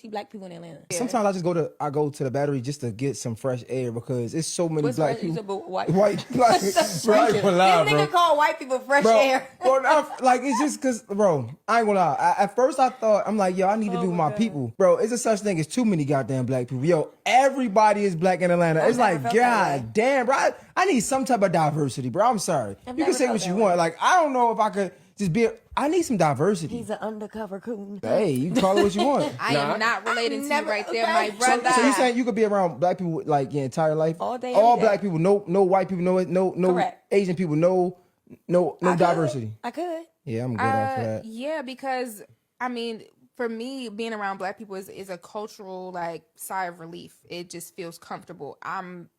see black people in Atlanta. Sometimes I go to the Battery just to get some fresh air because it's so many black people. White Black, bro, this nigga call white people fresh air. Bro, like it's just cause, bro, I ain't gonna lie. At first I thought, I'm like, yo, I need to be with my people. Bro, it's a such thing as too many goddamn black people. Yo, everybody is black in Atlanta. It's like, god damn, bro. I need some type of diversity, bro. I'm sorry. You can say what you want. Like, I don't know if I could just be, I need some diversity. He's an undercover coon. Hey, you can call it what you want. I am not relating to you right there, my brother. So you saying you could be around black people like your entire life? All day, all every day. black people, no white people, no Correct. Asian people, no diversity. I could. Yeah, I'm good off of that. Yeah, because I mean, for me, being around black people is a cultural like sigh of relief. It just feels comfortable. I'm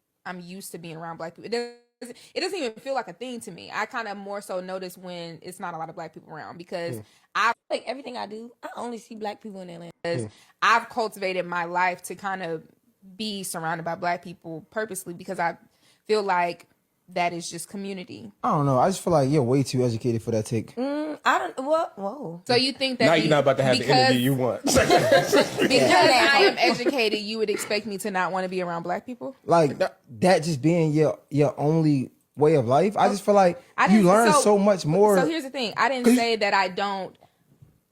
used to being around black people. It doesn't even feel like a thing to me. I kind of more so notice when it's not a lot of black people around because I like everything I do, I only see black people in Atlanta. I've cultivated my life to kind of be surrounded by black people purposely because I feel like that is just community. I don't know. I just feel like you're way too educated for that take. I don't. Whoa. So you think that now you're not about to have the interview you want? Because I am educated, you would expect me to not want to be around black people? Like that just being your only way of life. I just feel like you learn so much more. So here's the thing. I didn't say that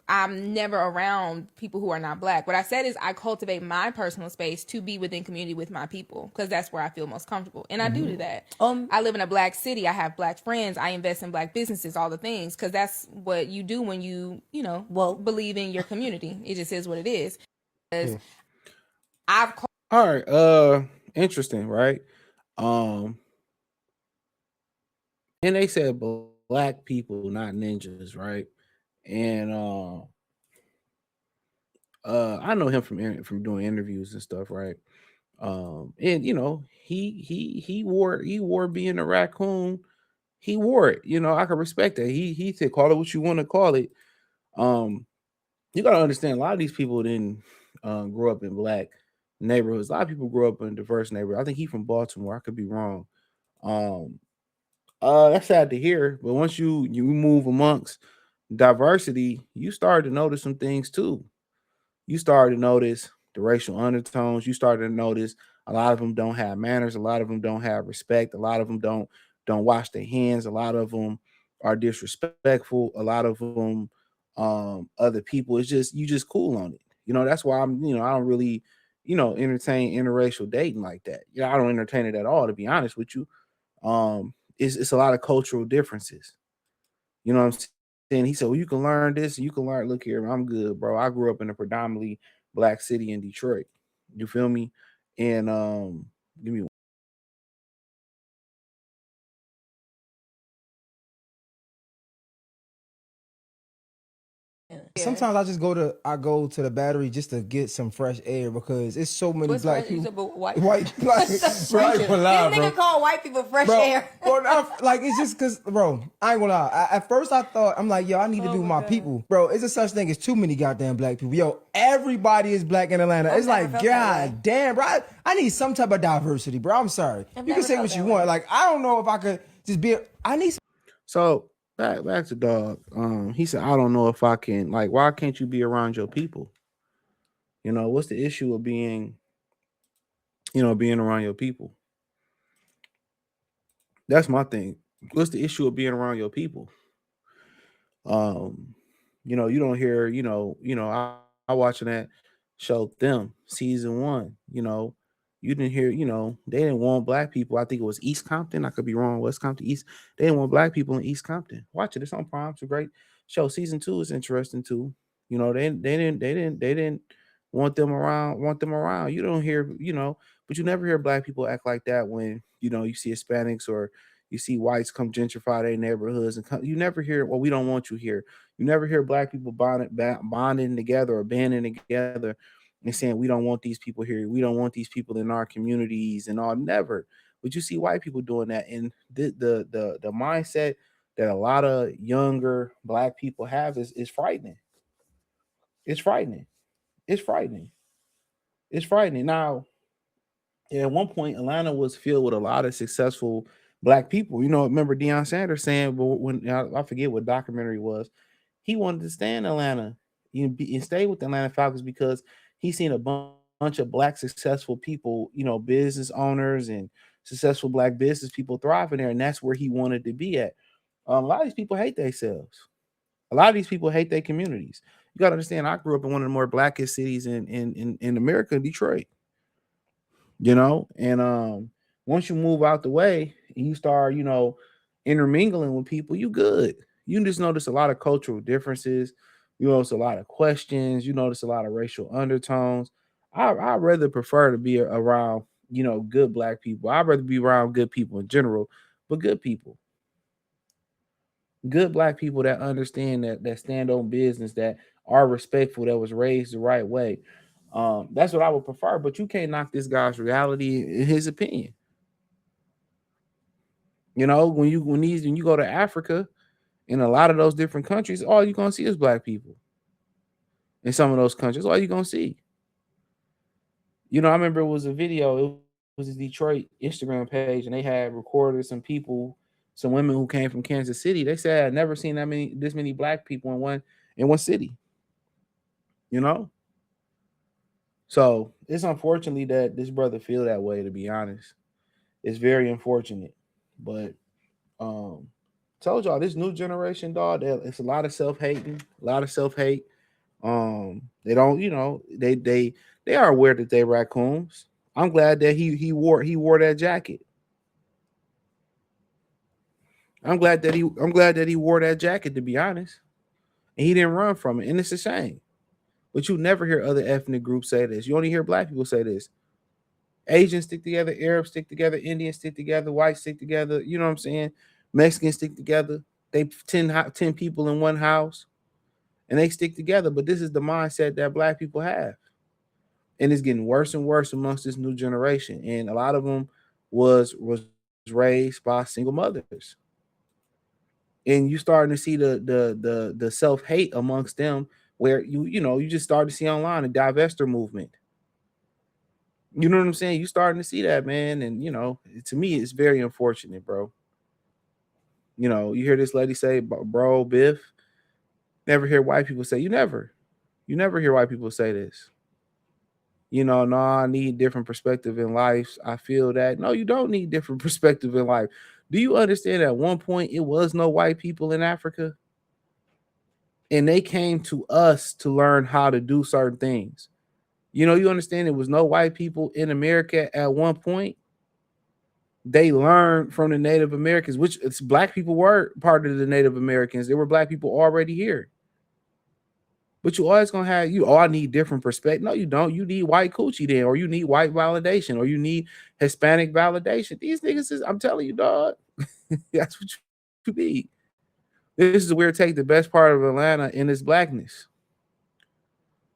I'm never around people who are not black. What I said is I cultivate my personal space to be within community with my people because that's where I feel most comfortable. And I do that. I live in a black city. I have black friends. I invest in black businesses, all the things, because that's what you do when you believe in your community. It just is what it is. All right. Interesting, right? And they said black people, not ninjas, right? And I know him from doing interviews and stuff, right? And you know, he wore being a raccoon. He wore it. You know, I can respect that. He said, call it what you want to call it. You gotta understand, a lot of these people didn't grow up in black neighborhoods. A lot of people grew up in diverse neighborhoods. I think he's from Baltimore. I could be wrong. That's sad to hear, but once you move amongst diversity, you start to notice some things too. You start to notice the racial undertones. You start to notice a lot of them don't have manners. A lot of them don't have respect. A lot of them don't wash their hands. A lot of them are disrespectful. A lot of them other people. It's just you just cool on it. You know, that's why I don't really entertain interracial dating like that. I don't entertain it at all, to be honest with you. It's a lot of cultural differences. You know what I'm saying? And he said, well, you can learn this and you can learn. Look here, I'm good, bro. I grew up in a predominantly black city in Detroit. You feel me? And give me one. Sometimes I go to the Battery just to get some fresh air because it's so many black people. White this nigga call white people fresh air. Bro, like it's just cause, bro, I ain't gonna lie. At first I thought, I'm like, yo, I need to be with my people. Bro, it's a such thing as too many goddamn black people. Yo, everybody is black in Atlanta. It's like, god damn, bro. I need some type of diversity, bro. I'm sorry. You can say what you want. Like, I don't know if I could just be. I need. So back to Dog. He said, I don't know if I can. Like, why can't you be around your people? You know, what's the issue of being around your people? That's my thing. What's the issue of being around your people? You don't hear, I watching that show Them season 1, you didn't hear, they didn't want black people. I think it was East Compton. I could be wrong. West Compton, East. They didn't want black people in East Compton. Watch it. It's on Prime. It's a great show. Season 2 is interesting too. They didn't want them around. You don't hear, but you never hear black people act like that when, you see Hispanics or you see whites come gentrify their neighborhoods and you never hear, well, we don't want you here. You never hear black people bonding together or banding together and saying, we don't want these people here. We don't want these people in our communities and all. Never. But you see white people doing that. And the mindset that a lot of younger black people have is frightening. It's frightening. It's frightening. It's frightening. Now, at one point, Atlanta was filled with a lot of successful black people. Remember Deion Sanders saying, but when I forget what documentary it was, he wanted to stay in Atlanta and stay with the Atlanta Falcons because he's seen a bunch of black successful people, you know, business owners and successful black business people thriving there, and that's where he wanted to be at. A lot of these people hate themselves. A lot of these people hate their communities. You got to understand, I grew up in one of the more blackest cities in America, Detroit. You know, and once you move out the way and you start, you know, intermingling with people, you good. You just notice a lot of cultural differences. You notice a lot of questions. You notice a lot of racial undertones. I'd rather prefer to be around, you know, good black people. I'd rather be around good people in general, but good people. Good black people that understand, that stand on business, that are respectful, that was raised the right way. That's what I would prefer, but you can't knock this guy's reality in his opinion. You know, when you go to Africa, in a lot of those different countries, all you're gonna see is black people. In some of those countries, all you're gonna see. You know, I remember it was a video, it was a Detroit Instagram page, and they had recorded some people, some women who came from Kansas City. They said, I've never seen this many black people in one city. You know? So it's unfortunately that this brother feel that way, to be honest. It's very unfortunate. But told y'all, this new generation, dog, it's a lot of self-hating, a lot of self-hate. They don't, you know, they are aware that they raccoons. I'm glad that he wore that jacket. I'm glad that he wore that jacket, to be honest. And he didn't run from it. And it's a shame. But you never hear other ethnic groups say this. You only hear black people say this. Asians stick together, Arabs stick together, Indians stick together, whites stick together. You know what I'm saying? Mexicans stick together. They 10 people in one house, and they stick together. But this is the mindset that black people have. And it's getting worse and worse amongst this new generation. And a lot of them was raised by single mothers. And you starting to see the self-hate amongst them, where you just start to see online a divester movement. You know what I'm saying? You starting to see that, man. And to me, it's very unfortunate, bro. You hear this lady say, bro, Biff. Never hear white people say, you never hear white people say this. No, I need different perspective in life. I feel that. No, you don't need different perspective in life. Do you understand at one point it was no white people in Africa? And they came to us to learn how to do certain things. You understand there was no white people in America at one point. They learned from the Native Americans, which black people were part of the Native Americans. There were black people already here. But you always gonna have I need different perspective. No, you don't. You need white coochie then, or you need white validation, or you need Hispanic validation. These niggas I'm telling you, dog. That's what you need. This is where it takes the best part of Atlanta in its blackness.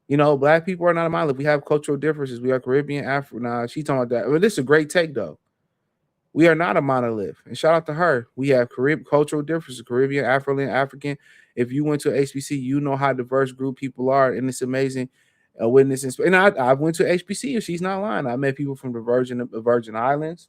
Black people are not a monolith. We have cultural differences. We are Caribbean, African. Nah, she talking about that. But this is a great take, though. We are not a monolith. And shout out to her. We have cultural differences, Caribbean, African. If you went to HBC, you know how diverse group people are, and it's amazing. Witnessing. And I went to HBC, and she's not lying. I met people from the Virgin Islands.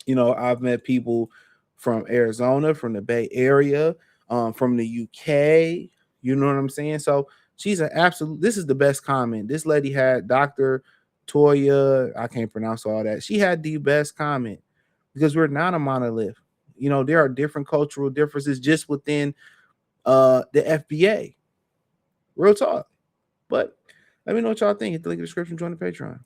I've met people from Arizona, from the Bay Area, from the UK. You know what I'm saying? So she's an absolute. This is the best comment. This lady had Dr. Toya. I can't pronounce all that. She had the best comment because we're not a monolith. There are different cultural differences just within the FBA. Real talk. But let me know what y'all think. Hit the link in the description. Join the Patreon.